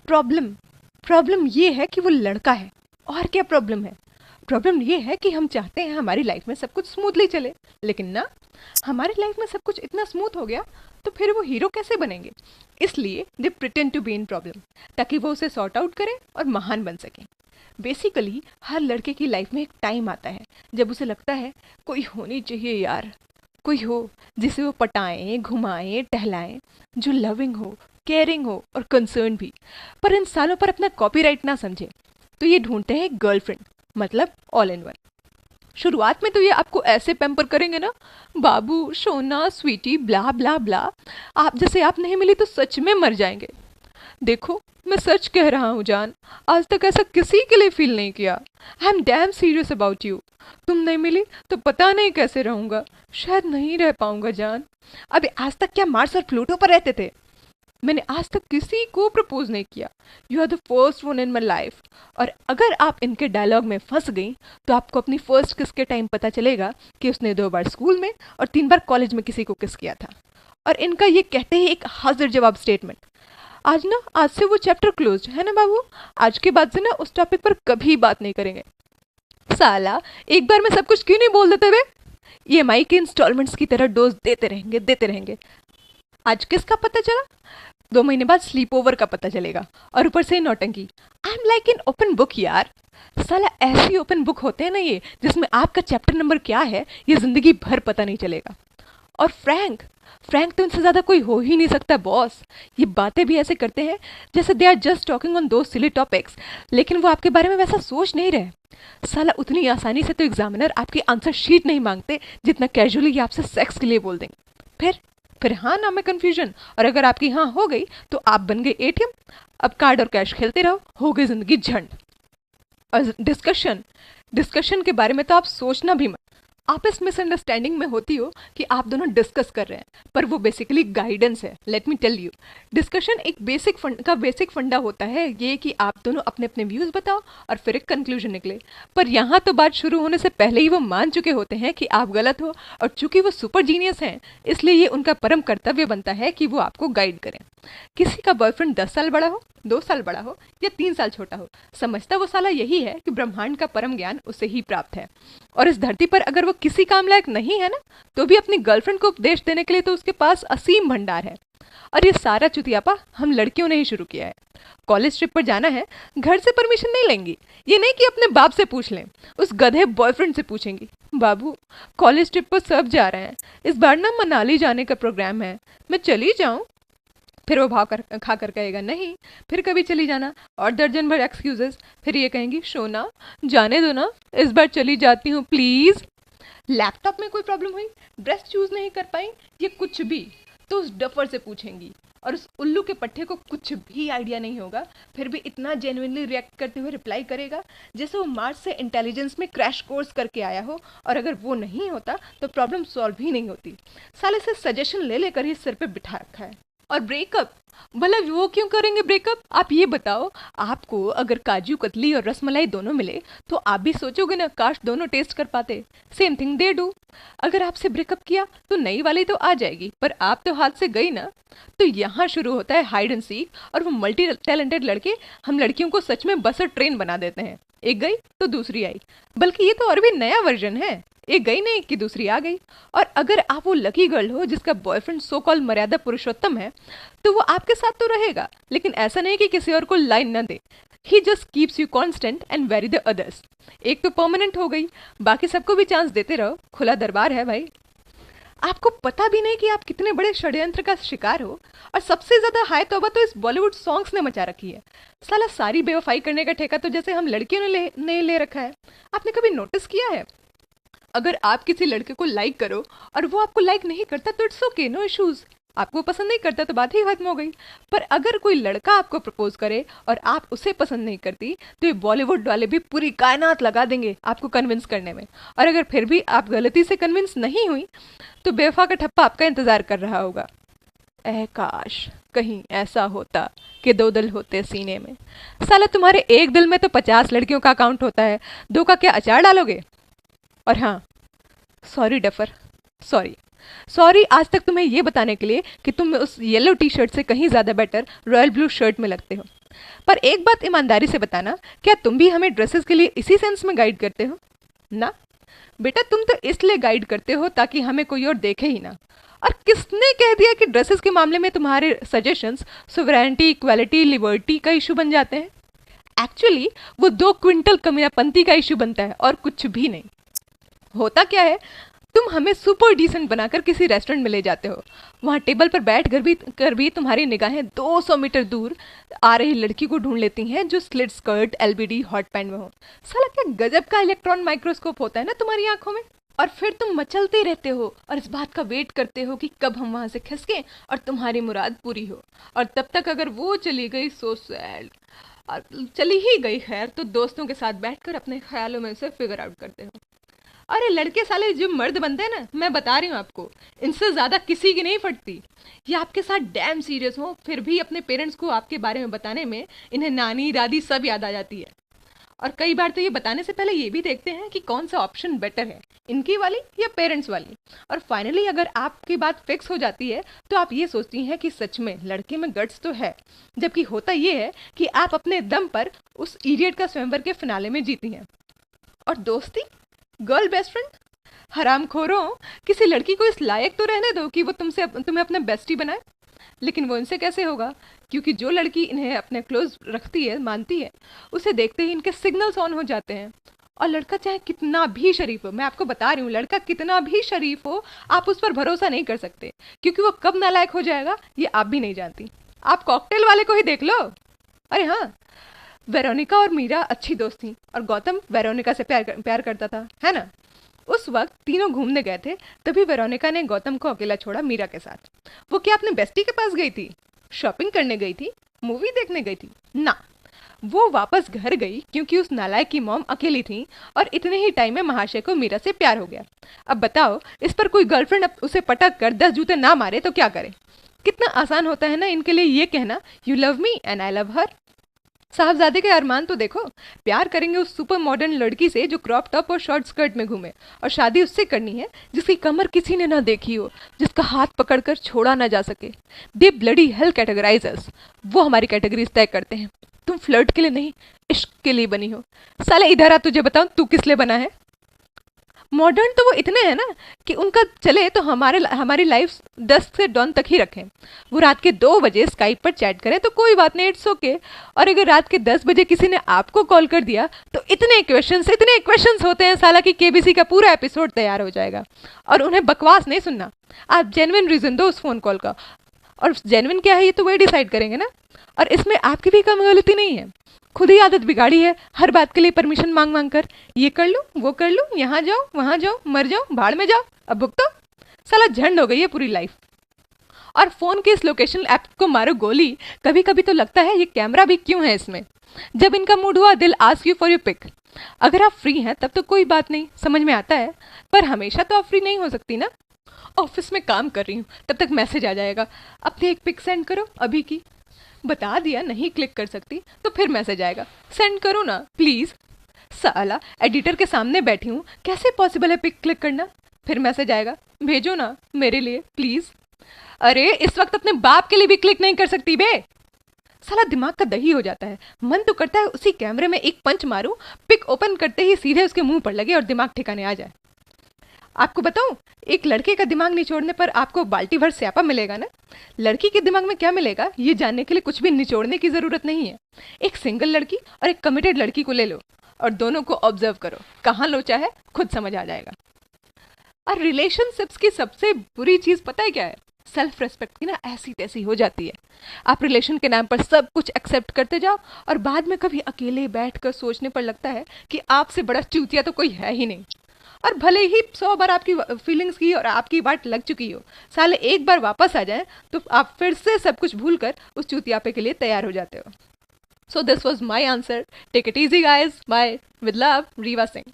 Problem problem ये है कि वो लड़का है। और क्या प्रॉब्लम है? प्रॉब्लम ये है कि हम चाहते हैं हमारी लाइफ में सब कुछ स्मूथली चले, लेकिन ना, हमारी लाइफ में सब कुछ इतना स्मूथ हो गया तो फिर वो हीरो कैसे बनेंगे? इसलिए they pretend to be in problem, ताकि वो उसे सॉर्ट आउट करें और महान बन सकें। बेसिकली हर लड़के की लाइफ में एक टाइम आता है जब उसे लगता है कोई होनी चाहिए यार, कोई हो जिसे वो पटाएं, घुमाएं, टहलाएं, जो लविंग हो, केयरिंग हो और कंसर्न भी, पर इन सालों पर अपना कॉपीराइट ना समझे। तो ये ढूंढते हैं गर्लफ्रेंड, मतलब ऑल इन वन। शुरुआत में तो ये आपको ऐसे पैम्पर करेंगे ना, बाबू, सोना, स्वीटी, ब्ला ब्ला ब्ला, आप जैसे आप नहीं मिली तो सच में मर जाएंगे। देखो, मैं सच कह रहा हूँ जान, आज तक ऐसा किसी के लिए फील नहीं किया। I am damn serious about you. तुम नहीं मिली तो पता नहीं कैसे रहूँगा, शायद नहीं रह पाऊंगा जान। अबे आज तक क्या मार्स और प्लूटो पर रहते थे? मैंने आज तक किसी को प्रपोज नहीं किया। You are the first one in my life. और अगर आप इनके डायलॉग में फंस गई तो आपको अपनी फर्स्ट किस के टाइम पता चलेगा कि उसने 2 बार स्कूल में और 3 बार कॉलेज में किसी को किस किया था। और इनका ये कहते ही एक हाजिर जवाब स्टेटमेंट। आज से वो चैप्टर क्लोज है ना बाबू, आज के बाद से ना उस टॉपिक पर कभी बात नहीं करेंगे। साला, एक बार में सब कुछ क्यों नहीं बोल देते वे? EMI के इंस्टॉलमेंट्स की तरह डोज देते रहेंगे। आज किसका पता चला? 2 महीने बाद स्लीप ओवर का पता चलेगा, और ऊपर से नौटंकी। I am like in open book यार। साला ऐसी ओपन बुक होते हैं ना ये, जिसमें आपका चैप्टर नंबर क्या है ये जिंदगी भर पता नहीं चलेगा। और फ्रैंक फ्रैंक तो इनसे ज्यादा कोई हो ही नहीं सकता बॉस। ये बातें भी ऐसे करते हैं जैसे they are just talking on दो सिली टॉपिक्स, लेकिन वो आपके बारे में वैसा सोच नहीं रहे। साला उतनी आसानी से तो एग्जामिनर आपकी आंसर शीट नहीं मांगते जितना कैजुअली ये आपसे सेक्स के लिए बोल देंगे। फिर हाँ ना में कंफ्यूजन, और अगर आपकी हाँ हो गई तो आप बन गए ATM। अब कार्ड और कैश खेलते रहो, हो गई जिंदगी झंड। और डिस्कशन के बारे में तो आप सोचना भी मत। आप इस मिसअंडरस्टैंडिंग में होती हो कि आप दोनों डिस्कस कर रहे हैं, पर वो बेसिकली गाइडेंस है। Let me tell you, discussion एक बेसिक फंडा होता है ये कि आप दोनों अपने अपने व्यूज बताओ और फिर एक कंक्लूजन निकले। पर यहाँ तो बात शुरू होने से पहले ही वो मान चुके होते हैं कि आप गलत हो, और चूंकि वो सुपर जीनियस हैं इसलिए ये उनका परम कर्तव्य बनता है कि वो आपको गाइड करें। किसी का बॉयफ्रेंड 10 साल बड़ा हो, 2 साल बड़ा हो या 3 साल छोटा हो, समझता वो साला यही है कि ब्रह्मांड का परम ज्ञान उसे ही प्राप्त है। और इस धरती पर अगर वो किसी काम लायक नहीं है ना, तो भी अपनी गर्लफ्रेंड को उपदेश देने के लिए तो उसके पास असीम भंडार है। और ये सारा चुतियापा हम लड़कियों ने ही शुरू किया है। कॉलेज ट्रिप पर जाना है, घर से परमिशन नहीं लेंगी। ये नहीं कि अपने बाप से पूछ लें, उस गधे बॉयफ्रेंड से पूछेंगी। बाबू, कॉलेज ट्रिप पर सब जा रहे हैं, इस बार ना मनाली जाने का प्रोग्राम है, मैं चली जाऊं? फिर वो खा कर कहेगा नहीं, फिर कभी चली जाना, और दर्जन भर एक्सक्यूजेस। फिर ये कहेंगी सोना जाने दो ना, इस बार चली जाती हूँ प्लीज। लैपटॉप में कोई प्रॉब्लम हुई, ड्रेस चूज नहीं कर पाई, ये कुछ भी तो उस डफर से पूछेंगी। और उस उल्लू के पट्टे को कुछ भी आइडिया नहीं होगा, फिर भी इतना जेन्युइनली रिएक्ट करते हुए रिप्लाई करेगा जैसे वो मार्स से इंटेलिजेंस में क्रैश कोर्स करके आया हो, और अगर वो नहीं होता तो प्रॉब्लम सॉल्व ही नहीं होती। साले से सजेशन ले लेकर ही सिर पे बिठा रखा है। और ब्रेकअप, भला वो क्यों करेंगे ब्रेकअप? आप ये बताओ, आपको अगर काजू कतली और रसमलाई दोनों मिले तो आप भी सोचोगे ना काश दोनों टेस्ट कर पाते। Same thing they do. अगर आपसे ब्रेकअप किया तो नई वाली तो आ जाएगी, पर आप तो हाथ से गई ना। तो यहाँ शुरू होता है हाइड एंड सीक, और वो मल्टी टैलेंटेड लड़के हम लड़कियों को सच में बस और ट्रेन बना देते हैं। एक गई तो दूसरी आई, बल्कि ये तो और भी नया वर्जन है, एक गई नहीं कि दूसरी आ गई। और अगर आप वो लकी गर्ल हो जिसका बॉयफ्रेंड सो कॉल मर्यादा पुरुषोत्तम है, तो वो आपके साथ तो रहेगा, लेकिन ऐसा नहीं कि किसी और को लाइन न दे। He just keeps you constant and vary the others. एक तो परमानेंट हो गई, बाकी सबको भी चांस देते रहो, खुला दरबार है भाई। आपको पता भी नहीं कि आप कितने बड़े षड्यंत्र का शिकार हो। और सबसे ज्यादा हाय तौबा तो इस बॉलीवुड सॉन्ग्स ने मचा रखी है। साला सारी बेवफाई करने का ठेका तो जैसे हम लड़कियों ने नहीं ले रखा है। आपने कभी नोटिस किया है, अगर आप किसी लड़के को लाइक करो और वो आपको लाइक नहीं करता तो इट्स ओके, नो इश्यूज। आपको पसंद नहीं करता तो बात ही खत्म हो गई। पर अगर कोई लड़का आपको प्रपोज करे और आप उसे पसंद नहीं करती, तो ये बॉलीवुड वाले भी पूरी कायनात लगा देंगे आपको कन्विंस करने में। और अगर फिर भी आप गलती से कन्विंस नहीं हुई तो बेवफा का ठप्पा आपका इंतजार कर रहा होगा। ऐ काश कहीं ऐसा होता कि 2 दिल होते सीने में। साला तुम्हारे एक दिल में तो 50 लड़कियों का अकाउंट होता है, 2 का क्या अचार डालोगे? और हाँ, सॉरी डफर, सॉरी, सॉरी आज तक तुम्हें ये बताने के लिए कि तुम उस येलो टी शर्ट से कहीं ज़्यादा बेटर रॉयल ब्लू शर्ट में लगते हो। पर एक बात ईमानदारी से बताना, क्या तुम भी हमें ड्रेसेस के लिए इसी सेंस में गाइड करते हो? ना बेटा, तुम तो इसलिए गाइड करते हो ताकि हमें कोई और देखे ही ना। और किसने कह दिया कि ड्रेसेस के मामले में तुम्हारे सजेशंस सोवरेनिटी, इक्वालिटी, लिबर्टी का इशू बन जाते हैं? एक्चुअली वो 2 क्विंटल कमीनापंती का इशू बनता है और कुछ भी नहीं। होता क्या है, तुम हमें सुपर डिसेंट बनाकर किसी रेस्टोरेंट में ले जाते हो, वहाँ टेबल पर बैठ कर भी तुम्हारी निगाहें 200 मीटर दूर आ रही लड़की को ढूंढ लेती हैं जो slit skirt, LBD, hot pant में हो। साला क्या गजब का इलेक्ट्रॉन माइक्रोस्कोप होता है ना तुम्हारी आंखों में। और फिर तुम मचलते रहते हो और इस बात का वेट करते हो कि कब हम वहाँ से खिसकें और तुम्हारी मुराद पूरी हो। और तब तक अगर वो चली गई, सो सैड, और चली ही गई खैर, तो दोस्तों के साथ बैठकर अपने ख्यालों में उसे फिगर आउट करते हो। अरे लड़के साले जो मर्द बनते हैं ना, मैं बता रही हूँ आपको, इनसे ज़्यादा किसी की नहीं फटती। ये आपके साथ डैम सीरियस हो, फिर भी अपने पेरेंट्स को आपके बारे में बताने में इन्हें नानी दादी सब याद आ जाती है। और कई बार तो ये बताने से पहले ये भी देखते हैं कि कौन सा ऑप्शन बेटर है, इनकी वाली या पेरेंट्स वाली। और फाइनली अगर आपकी बात फिक्स हो जाती है तो आप ये सोचती हैं कि सच में लड़के में गट्स तो है, जबकि होता ये है कि आप अपने दम पर उस इडियट का स्वयंवर के फिनाले में जीती हैं। और दोस्ती, गर्ल बेस्ट फ्रेंड, हरामखोरों, किसी लड़की को इस लायक तो रहने दो कि वो तुम्हें अपना बेस्टी बनाए। लेकिन वो इनसे कैसे होगा, क्योंकि जो लड़की इन्हें अपने क्लोज रखती है, मानती है, उसे देखते ही इनके सिग्नल्स ऑन हो जाते हैं। और लड़का चाहे कितना भी शरीफ हो, मैं आपको बता रही हूँ, लड़का कितना भी शरीफ हो, आप उस पर भरोसा नहीं कर सकते, क्योंकि वो कब नालायक हो जाएगा ये आप भी नहीं जानती। आप कॉकटेल वाले को ही देख लो। अरे हाँ, वेरोनिका और मीरा अच्छी दोस्त थी और गौतम वेरोनिका से प्यार करता था, है ना। उस वक्त तीनों घूमने गए थे, तभी वेरोनिका ने गौतम को अकेला छोड़ा मीरा के साथ। वो क्या अपने बेस्टी के पास गई थी, शॉपिंग करने गई थी, मूवी देखने गई थी? ना, वो वापस घर गई क्योंकि उस नालायक की मॉम अकेली थी और इतने ही टाइम में महाशय को मीरा से प्यार हो गया। अब बताओ, इस पर कोई गर्लफ्रेंड उसे पटक कर 10 जूते ना मारे तो क्या करे। कितना आसान होता है ना इनके लिए ये कहना, you love me and I love her. साहबजादे के अरमान तो देखो, प्यार करेंगे उस सुपर मॉडर्न लड़की से जो क्रॉप टॉप और शॉर्ट स्कर्ट में घूमे, और शादी उससे करनी है जिसकी कमर किसी ने ना देखी हो, जिसका हाथ पकड़कर छोड़ा ना जा सके। दे ब्लडी हेल कैटेगराइजर्स, वो हमारी कैटेगरीज तय करते हैं। तुम फ्लर्ट के लिए नहीं, इश्क के लिए बनी हो। साले इधर आ, तुझे बताऊं तू किस लिए बना है। मॉडर्न तो वो इतने हैं ना कि उनका चले तो हमारी लाइफ 10 से डॉन तक ही रखें। वो रात के 2 बजे स्काइप पर चैट करें तो कोई बात नहीं, इट्स ओके। और अगर रात के 10 बजे किसी ने आपको कॉल कर दिया तो इतने क्वेश्चंस होते हैं साला कि केबीसी का पूरा एपिसोड तैयार हो जाएगा। और उन्हें बकवास नहीं सुनना, आप जेन्युइन रीज़न दो उस फ़ोन कॉल का, और जेन्युइन क्या है ये तो वही डिसाइड करेंगे ना। और इसमें आपकी भी कम गलती नहीं है, खुद ही आदत बिगाड़ी है हर बात के लिए परमिशन मांग कर, ये कर लूँ, वो कर लूँ, यहाँ जाओ, वहाँ जाओ, मर जाओ, भाड़ में जाओ, अब भुगतो। साला झंड हो गई है पूरी लाइफ। और फ़ोन के इस लोकेशन ऐप को मारो गोली, कभी कभी तो लगता है ये कैमरा भी क्यों है इसमें। जब इनका मूड हुआ दिल ask you for your pic. अगर आप फ्री हैं तब तो कोई बात नहीं, समझ में आता है, पर हमेशा तो आप फ्री नहीं हो सकती ना। ऑफिस में काम कर रही हूँ, तब तक मैसेज आ जाएगा, अपनी एक पिक सेंड करो अभी की। बता दिया नहीं क्लिक कर सकती तो फिर मैसेज आएगा, सेंड करो ना प्लीज़। साला एडिटर के सामने बैठी हूँ, कैसे पॉसिबल है पिक क्लिक करना। फिर मैसेज आएगा, भेजो ना मेरे लिए प्लीज़। अरे इस वक्त अपने बाप के लिए भी क्लिक नहीं कर सकती बे। साला दिमाग का दही हो जाता है, मन तो करता है उसी कैमरे में एक पंच मारूं, पिक ओपन करते ही सीधे उसके मुंह पर लगे और दिमाग ठिकाने आ जाए। आपको बताऊं, एक लड़के का दिमाग निचोड़ने पर आपको बाल्टी भर स्यापा मिलेगा ना। लड़की के दिमाग में क्या मिलेगा ये जानने के लिए कुछ भी निचोड़ने की ज़रूरत नहीं है। एक सिंगल लड़की और एक कमिटेड लड़की को ले लो और दोनों को ऑब्जर्व करो, कहाँ लोचा है खुद समझ आ जाएगा। और रिलेशनशिप्स की सबसे बुरी चीज़ पता है क्या है? सेल्फ रेस्पेक्ट की ना ऐसी तैसी हो जाती है। आप रिलेशन के नाम पर सब कुछ एक्सेप्ट करते जाओ और बाद में कभी अकेले बैठकर सोचने पर लगता है कि आपसे बड़ा चूतिया तो कोई है ही नहीं। और भले ही 100 बार आपकी फीलिंग्स की और आपकी बात लग चुकी हो, साले एक बार वापस आ जाए तो आप फिर से सब कुछ भूल कर उस चूतियापे के लिए तैयार हो जाते हो। So this was my answer. Take it easy guys, bye, with love, Reeva Singh.